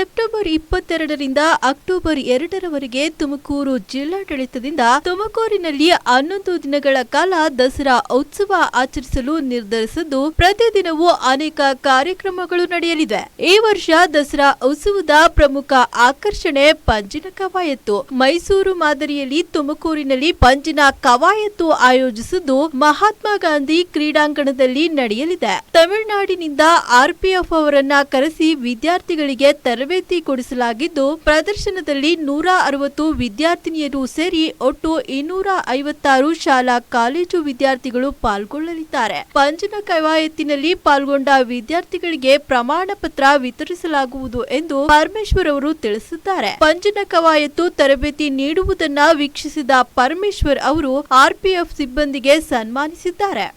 September 22ರಿಂದ October 2ರವರೆಗೆ Tumakuru ಜಿಲ್ಲಾಡಳಿತದಿಂದ ತುಮಕೂರಿನಲ್ಲಿ 11 ದಿನಗಳ ಕಾಲ ದಸರಾ ಉತ್ಸವ ಆಚರಿಸಲು ನಿರ್ಧರಿಸಿದ್ದು ಪ್ರತಿದಿನವೂ ಅನೇಕ ಕಾರ್ಯಕ್ರಮಗಳು ನಡೆಯಲಿದೆ. ಈ ವರ್ಷ ದಸರಾ ಉತ್ಸವದ ಪ್ರಮುಖ ಆಕರ್ಷಣೆ ಪಂಜಿನ ಕವಾಯತ್ತು. ಮೈಸೂರು ಮಾದರಿಯಲ್ಲಿ ತುಮಕೂರಿನಲ್ಲಿ ಪಂಜಿನ ಕವಾಯತ್ತು ಆಯೋಜಿಸಿದ್ದು ಮಹಾತ್ಮ ಗಾಂಧಿ ಕ್ರೀಡಾಂಗಣದಲ್ಲಿ ನಡೆಯಲಿದೆ. ತಮಿಳುನಾಡಿನಿಂದ ಆರ್ಪಿಎಫ್ ಅವರನ್ನ ಕರೆಸಿ ವಿದ್ಯಾರ್ಥಿಗಳಿಗೆ ತರಬೇತಿ ಕೊಡಿಸಲಾಗಿದ್ದು ಪ್ರದರ್ಶನದಲ್ಲಿ 160 ವಿದ್ಯಾರ್ಥಿನಿಯರು ಸೇರಿ ಒಟ್ಟು 256 ಶಾಲಾ ಕಾಲೇಜು ವಿದ್ಯಾರ್ಥಿಗಳು ಪಾಲ್ಗೊಳ್ಳಲಿದ್ದಾರೆ. ಪಂಜಿನ ಕವಾಯತಿನಲ್ಲಿ ಪಾಲ್ಗೊಂಡ ವಿದ್ಯಾರ್ಥಿಗಳಿಗೆ ಪ್ರಮಾಣ ಪತ್ರ ವಿತರಿಸಲಾಗುವುದು ಎಂದು ಪರಮೇಶ್ವರ್ ಅವರು ತಿಳಿಸಿದ್ದಾರೆ. ಪಂಜಿನ ಕವಾಯತು ತರಬೇತಿ ನೀಡುವುದನ್ನ ವೀಕ್ಷಿಸಿದ ಪರಮೇಶ್ವರ್ ಅವರು ಆರ್ಪಿಎಫ್ ಸಿಬ್ಬಂದಿಗೆ ಸನ್ಮಾನಿಸಿದ್ದಾರೆ.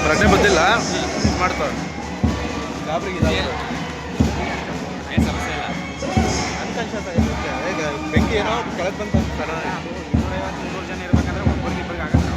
ಪ್ರಜ್ಞೆ ಬಂದಿಲ್ಲ ಮಾಡ್ತಾರೆ ಗಾಬರಿಗೆ ಏನು ಸಮಸ್ಯೆ ಇಲ್ಲ. ಅನ್ಕಾನ್ಷಿಯಸ್ ಆಗಿದೆ. ಬೆಂಕಿ ಏನೋ ಕೆಳಗೆ ಬಂತ 250-300 ಜನ ಇರ್ಬೇಕಂದ್ರೆ ಒಬ್ಬರಿಗೆ ಆಗತ್ತೆ.